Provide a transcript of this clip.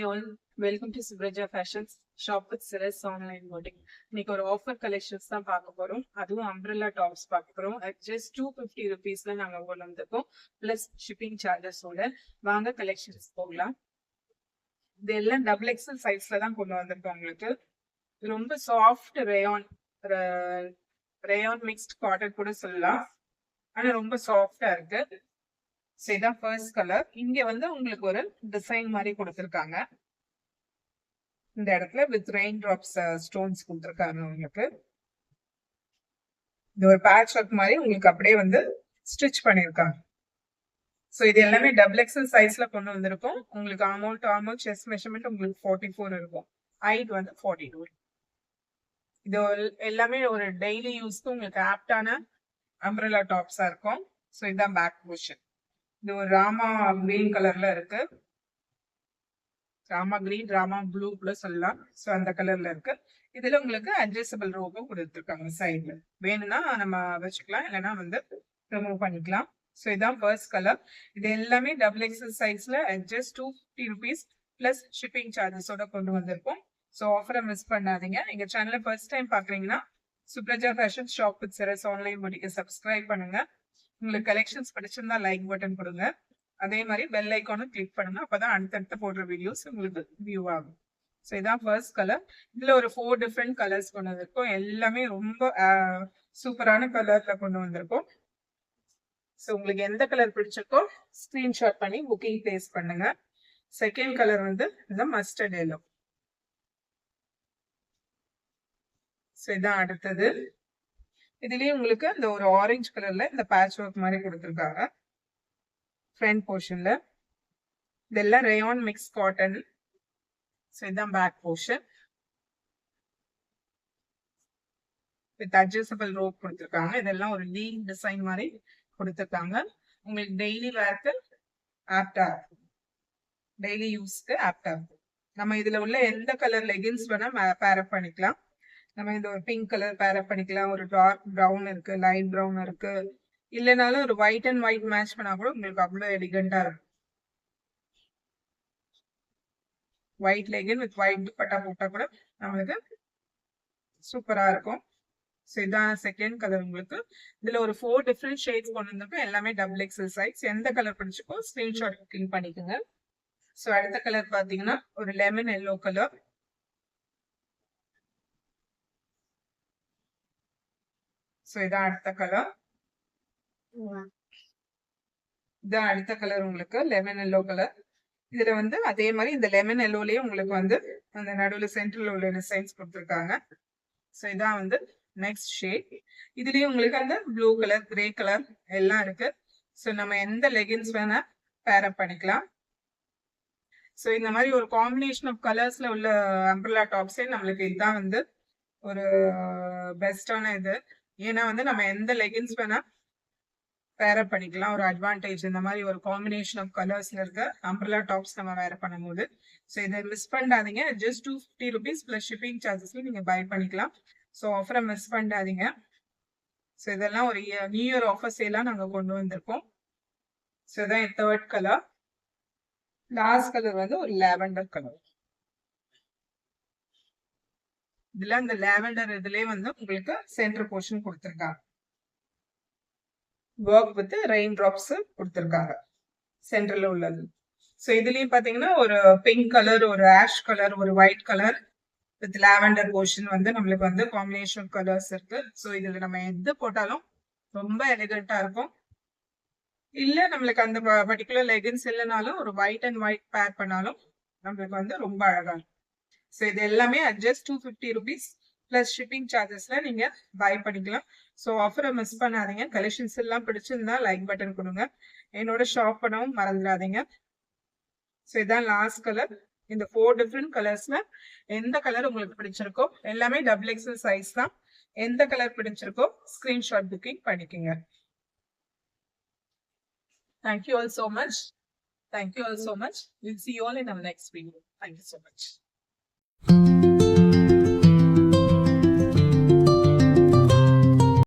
all, welcome to Subraja Fashions Shop with Ceres Online Boutique. இன்னைக்கு ஒரு offer collections தான் பார்க்க போறோம். அதுவும் அம்ப்ரெல்லா டாப்ஸ் பார்க்க போறோம். ஜஸ்ட் 250 rupeesல நாங்க கொண்டு வந்திருக்கோம். பிளஸ் ஷிப்பிங் சார்ஜஸோட. வாங்க கலெக்ஷன்ஸ் போகலாம். இது எல்லாம் டபுள் எக்ஸல் சைஸ்ல தான் கொண்டு வந்திருக்கோம் உங்களுக்கு. ரொம்ப சாஃப்ட் ரேயான் மிக்ஸ்ட் காட்டன் கூட சொல்லலாம். ஆனா ரொம்ப சாஃப்டா இருக்கு. இதான் ஃபர்ஸ்ட் கலர். இங்க வந்து உங்களுக்கு ஒரு டிசைன் மாதிரி கொடுத்துருக்காங்க. இந்த இடத்துல வித் ரெயின் டிராப்ஸ் ஸ்டோன்ஸ் கொடுத்துருக்காங்க உங்களுக்கு. இது ஒரு பேட்ச் ஒர்க் மாதிரி உங்களுக்கு அப்படியே வந்து ஸ்டிச் பண்ணிருக்காங்க. ஸோ இது எல்லாமே டபுள் எக்ஸல் சைஸ்ல கொண்டு வந்திருக்கும். உங்களுக்கு ஆல்மோஸ்ட் செஸ்ட் மெஷர்மெண்ட் உங்களுக்கு 44 இருக்கும். ஹைட் வந்து 42. இது எல்லாமே ஒரு டெய்லி யூஸ்க்கு உங்களுக்கு ஆப்டான அம்ப்ரெல்லா டாப்ஸா இருக்கும். ஸோ இதுதான் பேக் போர்ஷன். இது ஒரு ராமா கிரீன் கலர்ல இருக்கு. ராமா கிரீன், ராமா ப்ளூ கூட சொல்லலாம். ஸோ அந்த கலர்ல இருக்கு. இதுல உங்களுக்கு அட்ஜஸ்டபிள் ரோபும் கொடுத்துருக்காங்க சைட்ல. வேணும்னா நம்ம வச்சுக்கலாம், இல்லைன்னா வந்து ரிமூவ் பண்ணிக்கலாம். ஸோ இதான் ஃபர்ஸ்ட் கலர். இது எல்லாமே டபுள் எக்ஸல் சைஸ்ல ஜஸ்ட் 250 rupees பிளஸ் ஷிப்பிங் சார்ஜஸோட கொண்டு வந்திருப்போம். ஸோ ஆஃபரை மிஸ் பண்ணாதீங்க. எங்க சேனலை ஃபர்ஸ்ட் டைம் பாக்குறீங்கன்னா சுப்ரஜா ஃபேஷன் ஷாப் வித் செரஸ் ஆன்லைன் பூட்டிக்கை சப்ஸ்கிரைப் பண்ணுங்க. உங்களுக்கு கலெக்ஷன்ஸ் பிடிச்சிருந்தா லைக் பட்டன் கொடுங்க. அதே மாதிரி பெல் ஐக்கானும் கிளிக் பண்ணுங்க. அப்பதான் அடுத்தடுத்து போடுற வீடியோஸ் உங்களுக்கு வியூ ஆகும். ஸோ இதான் ஃபர்ஸ்ட் கலர். இதுல ஒரு 4 டிஃப்ரெண்ட் கலர்ஸ் கொண்டு வந்திருக்கோம். எல்லாமே ரொம்ப சூப்பரான கலர்ல கொண்டு வந்திருக்கோம். ஸோ உங்களுக்கு எந்த கலர் பிடிச்சிருக்கோ ஸ்கிரீன்ஷாட் பண்ணி புக்கிங் பிளேஸ் பண்ணுங்க. செகண்ட் கலர் வந்து இந்த மஸ்டர்ட் எல்லோ. ஸோ இதான் அடுத்தது. இதுலயே உங்களுக்கு இந்த ஒரு ஆரஞ்சு கலர்ல இந்த பேட்ச் ஒர்க் மாதிரி கொடுத்துருக்காங்க ஃப்ரண்ட் போர்ஷன்ல. இதெல்லாம் ரேயான் மிக்ஸ் காட்டன். ஸோ இதுதான் back portion. With adjustable rope கொடுத்துருக்காங்க. இதெல்லாம் ஒரு லீன் டிசைன் மாதிரி கொடுத்துருக்காங்க. உங்களுக்கு டெய்லி வேர்க்கு ஆப்டா இருக்கும், டெய்லி யூஸ்க்கு ஆப்டா இருக்கும். நம்ம இதுல உள்ள எந்த கலர் லெகின்ஸ் வேணா பேரப் பண்ணிக்கலாம். நம்ம இந்த ஒரு பிங்க் கலர் பேரப் பண்ணிக்கலாம். ஒரு டார்க் ப்ரௌன் இருக்கு, லைட் ப்ரௌன் இருக்கு. இல்லைனாலும் ஒரு ஒயிட் அண்ட் ஒயிட் மேட்ச் பண்ணா கூட உங்களுக்கு அவ்வளவு எலிகண்டா இருக்கும். White legging with white dupatta போட்டா கூட நம்மளுக்கு சூப்பரா இருக்கும். ஸோ இதான் செகண்ட் கலர் உங்களுக்கு. இதுல ஒரு 4 டிஃப்ரெண்ட் ஷேட்ஸ் கொண்டு வந்திருக்கோம். எல்லாமே டபுள் எக்ஸல் சைஸ். எந்த கலர் பிடிச்சிக்கோ ஸ்கிரீன்ஷாட் புக்கிங் பண்ணிக்கோங்க. ஸோ அடுத்த கலர் பாத்தீங்கன்னா ஒரு லெமன் எல்லோ கலர். ஸோ இதான் அடுத்த கலர். இதான் அடுத்த கலர் உங்களுக்கு லெமன் எல்லோ கலர். இதுல வந்து அதே மாதிரி இந்த லெமன் எல்லோலயே உங்களுக்கு வந்து அந்த நடுவுல சென்டர்ல உள்ள டிசைன்ஸ் கொடுத்துருக்காங்க. ஸோ இதான் வந்து நெக்ஸ்ட் ஷேட். இதுலயும் உங்களுக்கு அந்த ப்ளூ கலர், கிரே கலர் எல்லாம் இருக்கு. ஸோ நம்ம எந்த லெகின்ஸ் வேணா பேரப் பண்ணிக்கலாம். ஸோ இந்த மாதிரி ஒரு காம்பினேஷன் ஆஃப் கலர்ஸ்ல உள்ள அம்ப்ரெல்லா டாப்ஸே நம்மளுக்கு இதுதான் வந்து ஒரு பெஸ்டான இது. ஏன்னா வந்து நம்ம எந்த லெகின்ஸ் வேணா பேரப் பண்ணிக்கலாம். ஒரு அட்வான்டேஜ் இந்த மாதிரி ஒரு காம்பினேஷன் ஆஃப் கலர்ஸ்ல இருக்க அம்ப்ரெல்லா டாப்ஸ் நம்ம வேர் பண்ணும்போது. ஸோ இதை மிஸ் பண்ணாதீங்க. ஜஸ்ட் 250 rupees பிளஸ் ஷிப்பிங் சார்ஜஸ்ல நீங்க பை பண்ணிக்கலாம். ஸோ ஆஃபரை மிஸ் பண்ணாதீங்க. ஸோ இதெல்லாம் ஒரு நியூ இயர் ஆஃபர்ஸ் எல்லாம் நாங்க கொண்டு வந்திருக்கோம். ஸோ இதான் தேர்ட் கலர். லாஸ்ட் கலர் வந்து ஒரு லாவெண்டர் கலர். இதுல இந்த லாவெண்டர் இதுலயே வந்து உங்களுக்கு சென்டர் போர்ஷன் கொடுத்துருக்காங்க. ஒர்க் வித் ரெயின் டிராப்ஸ் கொடுத்துருக்காங்க சென்டர்ல உள்ளது. ஸோ இதுலயும் பாத்தீங்கன்னா ஒரு பிங்க் கலர், ஒரு ஆஷ் கலர், ஒரு white colour with lavender portion வந்து நம்மளுக்கு வந்து காம்பினேஷன் கலர்ஸ் இருக்கு. ஸோ இதுல நம்ம எது போட்டாலும் ரொம்ப எலிகண்டா இருக்கும். இல்ல நம்மளுக்கு அந்த பர்டிகுலர் லெகின்ஸ் இல்லைனாலும் ஒரு ஒயிட் அண்ட் ஒயிட் பேர் பண்ணாலும் நம்மளுக்கு வந்து ரொம்ப அழகா இருக்கும். ஸோ இது எல்லாமே ஜஸ்ட் 250 rupees பிளஸ் ஷிப்பிங் சார்ஜஸ்ல நீங்க பை பண்ணிக்கலாம். ஸோ ஆஃபரை மிஸ் பண்ணாதீங்க. கலெக்ஷன்ஸ் எல்லாம் பிடிச்சிருந்தா லைக் பட்டன் கொடுங்க. என்னோட ஷாப் பண்ணவும் மறந்துடாதீங்க. ஸோ இதான் லாஸ்ட் கலர். இந்த 4 டிஃப்ரெண்ட் கலர்ஸ்ல எந்த கலர் உங்களுக்கு பிடிச்சிருக்கோ எல்லாமே டபுள் எக்ஸல் சைஸ் தான். எந்த கலர் பிடிச்சிருக்கோ ஸ்கிரீன்ஷாட் புக்கிங் பண்ணிக்கோங்க. Thank you all so much. Thank you all so much. We'll see you all in our next video. Thank you so much.